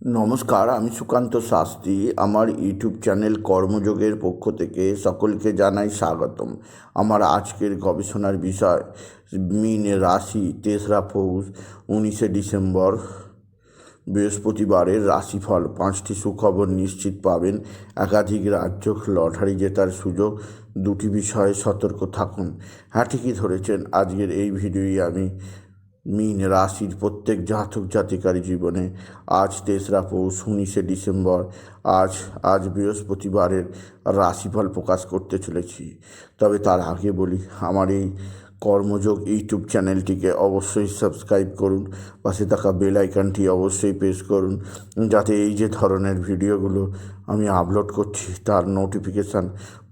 নমস্কার, আমি সুকান্ত শাস্ত্রী। আমার ইউটিউব চ্যানেল কর্মযোগের পক্ষ থেকে সকলকে জানাই স্বাগতম। আমার আজকের গবেষণার বিষয় মীন রাশি, 3রা পৌষ 19শে ডিসেম্বর বৃহস্পতিবারের রাশিফল। 5টি সুখবর নিশ্চিত পাবেন, একাধিক রাজ্য, লটারি জেতার সুযোগ। 2টি বিষয়ে সতর্ক থাকুন। হ্যাঁ, ঠিকই ধরেছেন। আজকের এই ভিডিওই আমি মীন রাশির প্রত্যেক জাতক জাতিকার জীবনে আজ 3রা পৌষ 19শে ডিসেম্বর আজ বৃহস্পতিবারের রাশিফল প্রকাশ করতে চলেছি। তবে তার আগে বলি, আমার এই কর্মযোগ ইউটিউব চ্যানেলটিকে অবশ্যই সাবস্ক্রাইব করুন, পাশে থাকা বেল আইকনটি অবশ্যই প্রেস করুন, যাতে এই যে ধরনের ভিডিওগুলো আমি আপলোড করছি তার নোটিফিকেশান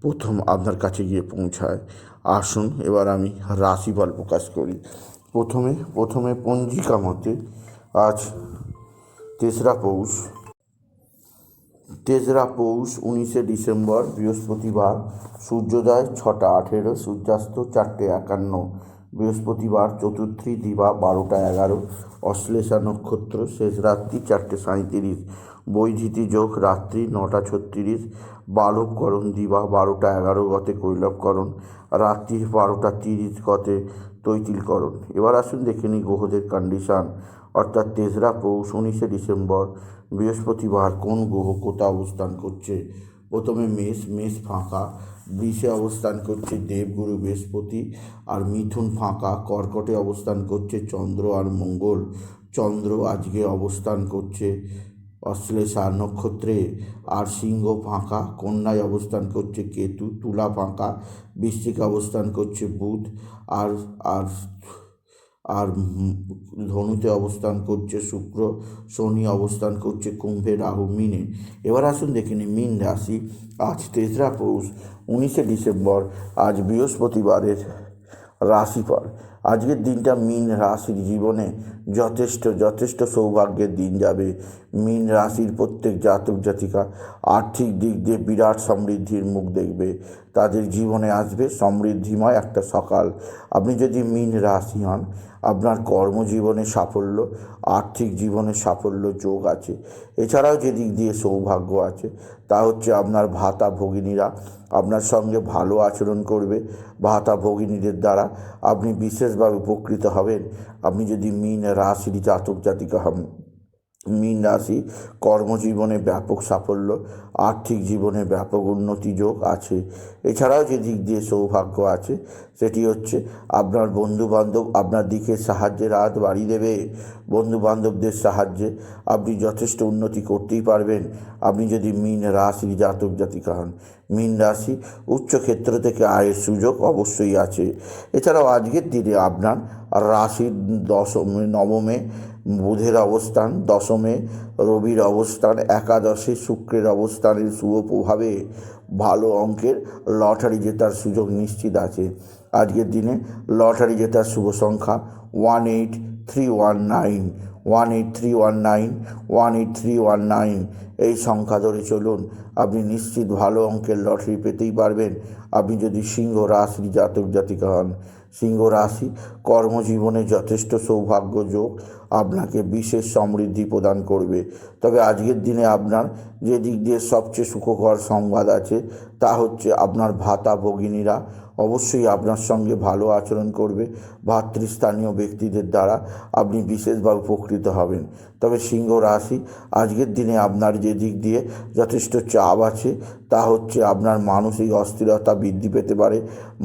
প্রথম আপনার কাছে গিয়ে পৌঁছায়। আসুন এবার আমি রাশিফল প্রকাশ করি। প্রথমে পঞ্জিকা মতে আজ 3রা পৌষ 19শে ডিসেম্বর বৃহস্পতিবার। সূর্যোদয় 6টা 18, সূর্যাস্ত 4টে 51। বৃহস্পতিবার চতুর্থী দিবা 12টা 11, অশ্লেষা নক্ষত্র শেষ রাত্রি 4টে 37। বৈধিতি যোগ রাত্রি 9টা 36, বালবকরণ দিবা 12টা 11 গতে কৈলবকরণ, রাত্রি 12টা 30 গতে তৈতিলকরণ। এবার আসুন দেখে নিই গ্রহদের কন্ডিশান, অর্থাৎ 3রা পৌষ 19শে ডিসেম্বর বৃহস্পতিবার কোন গ্রহ কোথা অবস্থান করছে। প্রথমে মেষ ফাঁকা, বৃষে অবস্থান করছে দেবগুরু বৃহস্পতি, আর মিথুন ফাঁকা, কর্কটে অবস্থান করছে চন্দ্র আর মঙ্গল। চন্দ্র আজকে অবস্থান করছে অশ্লেষা নক্ষত্রে, আর সিংহ ফাঁকা, কন্যায় অবস্থান করছে কেতু, তুলা ফাঁকা, বৃশ্চিকে অবস্থান করছে বুধ, আর আর আর ধনুতে অবস্থান করছে শুক্র, শনি অবস্থান করছে কুম্ভে, রাহু মিনে। এবার আসুন দেখে নিই মীন রাশি। আজ 3রা পৌষ 19শে ডিসেম্বর, আজ বৃহস্পতিবারের রাশিফল। আজকের দিনটা মীন রাশির জীবনে যথেষ্ট সৌভাগ্যের দিন যাবে। মীন রাশির প্রত্যেক জাতক জাতিকা আর্থিক দিক দিয়ে বিরাট সমৃদ্ধির মুখ দেখবে। তাদের জীবনে আসবে সমৃদ্ধিময় একটা সকাল। আপনি যদি মীন রাশি হন, আপনার কর্মজীবনে সাফল্য, আর্থিক জীবনে সাফল্য যোগ আছে। এছাড়াও যে দিক দিয়ে সৌভাগ্য আছে তা হচ্ছে আপনার ভাতা ভগিনীরা আপনার সঙ্গে ভালো আচরণ করবে। ভাতা ভগিনীদের দ্বারা আপনি বিশেষভাবে উপকৃত হবেন। আপনি যদি মীন রাশির জাতক জাতিকা হন, মীন রাশি কর্মজীবনে ব্যাপক সাফল্য, আর্থিক জীবনে ব্যাপক উন্নতি যোগ আছে। এছাড়াও যে দিক দিয়ে সৌভাগ্য আছে সেটি হচ্ছে আপনার বন্ধুবান্ধব আপনার দিকে সাহায্যের হাত বাড়িয়ে দেবে। বন্ধুবান্ধবদের সাহায্যে আপনি যথেষ্ট উন্নতি করতেই পারবেন, আপনি যদি মীন রাশির জাতক জাতিকা হন। মীন রাশি উচ্চক্ষেত্র থেকে আয়ের সুযোগ অবশ্যই আছে। এছাড়াও আজকের দিনে আপনার রাশির নবমে বুধের অবস্থান, দশমে রবির অবস্থান, একাদশে শুক্রের অবস্থানের শুভ প্রভাবে ভালো অঙ্কের লটারি জেতার সুযোগ নিশ্চিত আছে। আজকের দিনে লটারি জেতার শুভ সংখ্যা 18319, 18319, 18319। এই সংখ্যা ধরে চলুন, আপনি নিশ্চিত ভালো অঙ্কের লটারি পেতেই পারবেন, আপনি যদি সিংহ রাশির জাতক জাতিকা হন। সিংহ রাশি কর্মজীবনে যথেষ্ট সৌভাগ্য যোগ আপনাকে বিশেষ সমৃদ্ধি প্রদান করবে। তবে আজকের দিনে আপনার যে দিক দিয়ে সবচেয়ে সুখকর সংবাদ আছে তা হচ্ছে আপনার ভাতা ভগিনীরা অবশ্যই আপনার সঙ্গে ভালো আচরণ করবে। ভাতৃস্থানীয় ব্যক্তিদের দ্বারা আপনি বিশেষভাবে উপকৃত হবেন। তবে সিংহ রাশি আজকের দিনে আপনার যে দিক দিয়ে যথেষ্ট চাপ আছে তা হচ্ছে আপনার মানসিক অস্থিরতা বৃদ্ধি পেতে পারে,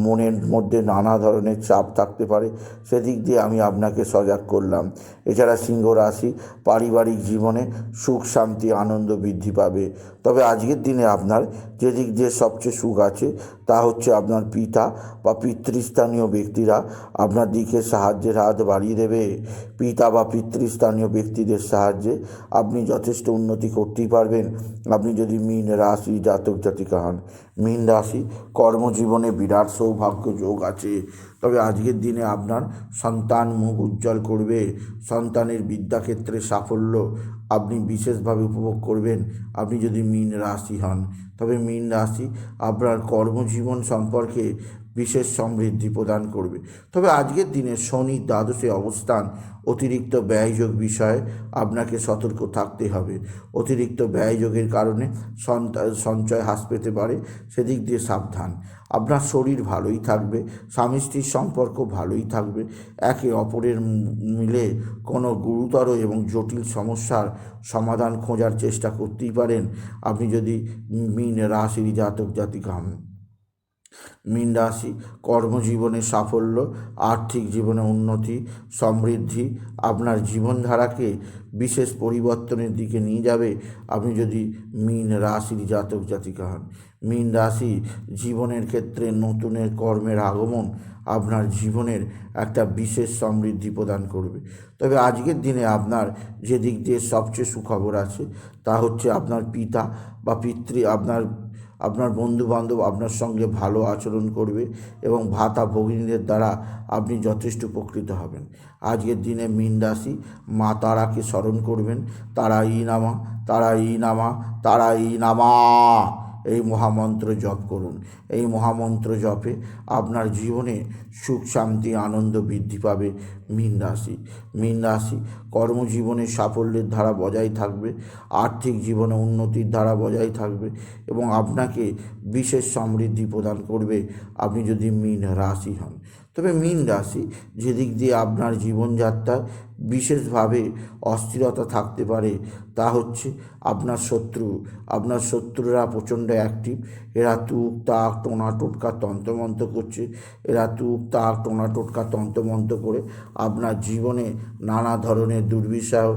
মনের মধ্যে নানা ধরনের চাপ থাকতে পারে, সেদিক দিয়ে আমি আপনাকে সজাগ করলাম। এছাড়া সিংহ রাশি পারিবারিক জীবনে সুখ শান্তি আনন্দ বৃদ্ধি পাবে। তবে আজকের দিনে আপনার যে দিক দিয়ে সবচেয়ে সুখ আছে তা হচ্ছে আপনার পিতা বা পিতৃস্থানীয় ব্যক্তিরা আপনার দিকে সাহায্যের হাত বাড়িয়ে দেবে। পিতা বা পিতৃস্থানীয় ব্যক্তিদের সাহায্যে আপনি যথেষ্ট উন্নতি করতেই পারবেন, আপনি যদি মীন রাশি জাতক জাতিকা হন। মীন রাশি কর্মজীবনে বিরাট সৌভাগ্য যোগ আছে। তবে আজকের দিনে আপনার সন্তান মুখ উজ্জ্বল করবে। সন্তানের বিদ্যাক্ষেত্রে সাফল্য আপনি বিশেষভাবে উপভোগ করবেন, আপনি যদি মীন রাশি হন। তবে মীন রাশি আপনার কর্মজীবন সম্পর্কে বিশেষ সমৃদ্ধি প্রদান করবে। তবে আজকের দিনে শনি দ্বাদশে অবস্থান অতিরিক্ত ব্যয়যোগ বিষয়ে আপনাকে সতর্ক থাকতে হবে। অতিরিক্ত ব্যয়যোগের কারণে সঞ্চয় হ্রাস পেতে পারে, সেদিক দিয়ে সাবধান। আপনার শরীর ভালোই থাকবে, স্বামী স্ত্রীর সম্পর্ক ভালোই থাকবে, একে অপরের মিলে কোনো গুরুতর এবং জটিল সমস্যার সমাধান খোঁজার চেষ্টা করতেই পারেন আপনি যদি মীন রাশির জাতক জাতিকা হন। মীন রাশি কর্মজীবনে সাফল্য, আর্থিক জীবনে উন্নতি, সমৃদ্ধি আপনার জীবনধারাকে বিশেষ পরিবর্তনের দিকে নিয়ে যাবে আপনি যদি মীন রাশির জাতক জাতিকা হন। মীন রাশি জীবনের ক্ষেত্রে নতুনের কর্মের আগমন আপনার জীবনের একটা বিশেষ সমৃদ্ধি প্রদান করবে। তবে আজকের দিনে আপনার যে দিক দিয়ে সবচেয়ে সুখবর আছে তা হচ্ছে আপনার পিতা বা পিতৃ আপনার বন্ধুবান্ধব আপনার সঙ্গে ভালো আচরণ করবে এবং ভাতা ভগিনীদের দ্বারা আপনি যথেষ্ট উপকৃত হবেন। আজকের দিনে মীন রাশি মা তারাকে স্মরণ করবেন। তারাই নামা, তারাই নামা, তারাই নামা, এই মহামন্ত্র জপ করুন। এই মহামন্ত্র জপে আপনার জীবনে সুখ শান্তি আনন্দ বৃদ্ধি পাবে। মীন রাশি কর্মজীবনে সাফল্যের ধারা বজায় থাকবে, আর্থিক জীবনে উন্নতির ধারা বজায় থাকবে এবং আপনাকে বিশেষ সমৃদ্ধি প্রদান করবে আপনি যদি মীন রাশি হন। তবে মীন রাশি যেদিক দিয়ে আপনার জীবনযাত্রায় বিশেষভাবে অস্থিরতা থাকতে পারে তা হচ্ছে আপনার শত্রুরা প্রচণ্ড অ্যাক্টিভ। এরা তুক তাক টোনা টোটকা তন্ত্রমন্ত্র করছে, এরা তুক তাক টোনা টোটকা তন্ত্রমন্ত্র করে আপনার জীবনে নানা ধরনের দুর্বিষহ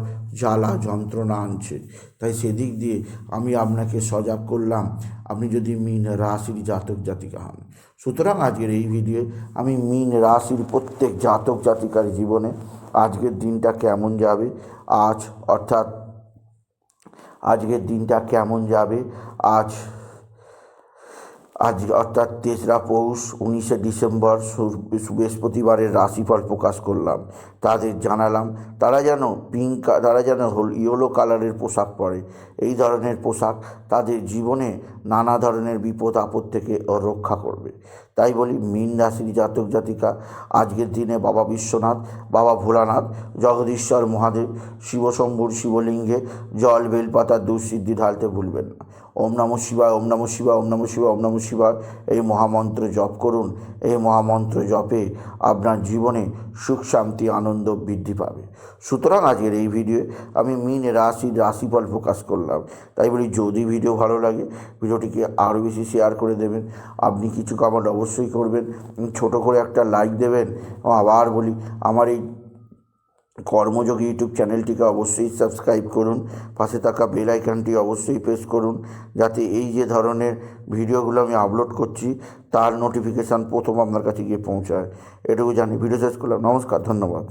জ্বালা যন্ত্রণা আনছে। তাই সেদিক দিয়ে আমি আপনাকে সজাগ করলাম আপনি যদি মীন রাশির জাতক জাতিকা হন। সুতরাং আজকের এই ভিডিও আমি মীন রাশির প্রত্যেক জাতক জাতিকার জীবনে আজকের দিনটা কেমন যাবে আজকের দিনটা কেমন যাবে আজ অর্থাৎ 3রা পৌষ 19শে ডিসেম্বর বৃহস্পতিবারের রাশিফল প্রকাশ করলাম। তাদের জানালাম তারা যেন ইয়েলো কালারের পোশাক পরে। এই ধরনের পোশাক তাদের জীবনে নানা ধরনের বিপদ আপদ থেকে রক্ষা করবে। তাই বলি মীন রাশির জাতক জাতিকা আজকের দিনে বাবা বিশ্বনাথ, বাবা ভোলানাথ, জগদীশ্বর মহাদেব, শিবশম্ভুর শিবলিঙ্গে জল বেলপাতা দুঃসিদ্ধি ঢালতে ভুলবেন না। ওম নমঃ শিবায়, ওম নমঃ শিবায়, ওম নমঃ শিবায়, ওম নমঃ শিবায় এই মহামন্ত্র জপ করুন। এই মহামন্ত্র জপে আপনার জীবনে সুখ শান্তি আনন্দ বৃদ্ধি পাবে। সুতরাং আজকের এই ভিডিও আমি মীন রাশির রাশিফল প্রকাশ করলাম। তাই বলি যদি ভিডিও ভালো লাগে ভিডিওটিকে আরও বেশি শেয়ার করে দেবেন। আপনি কিছু কমেন্ট অবশ্যই করবেন, ছোট করে একটা লাইক দেবেন এবং আবার বলি আমার এই কর্মযোগী ইউটিউব চ্যানেলটিকে অবশ্যই সাবস্ক্রাইব করুন। পাশে থাকা বেল আইকনটি অবশ্যই প্রেস করুন যাতে এই যে ধরনের ভিডিওগুলো আমি আপলোড করছি তার নোটিফিকেশান প্রথম আপনার কাছে গিয়ে পৌঁছায়। এটুকু জানি। ভিডিও শেষ করলাম। নমস্কার, ধন্যবাদ।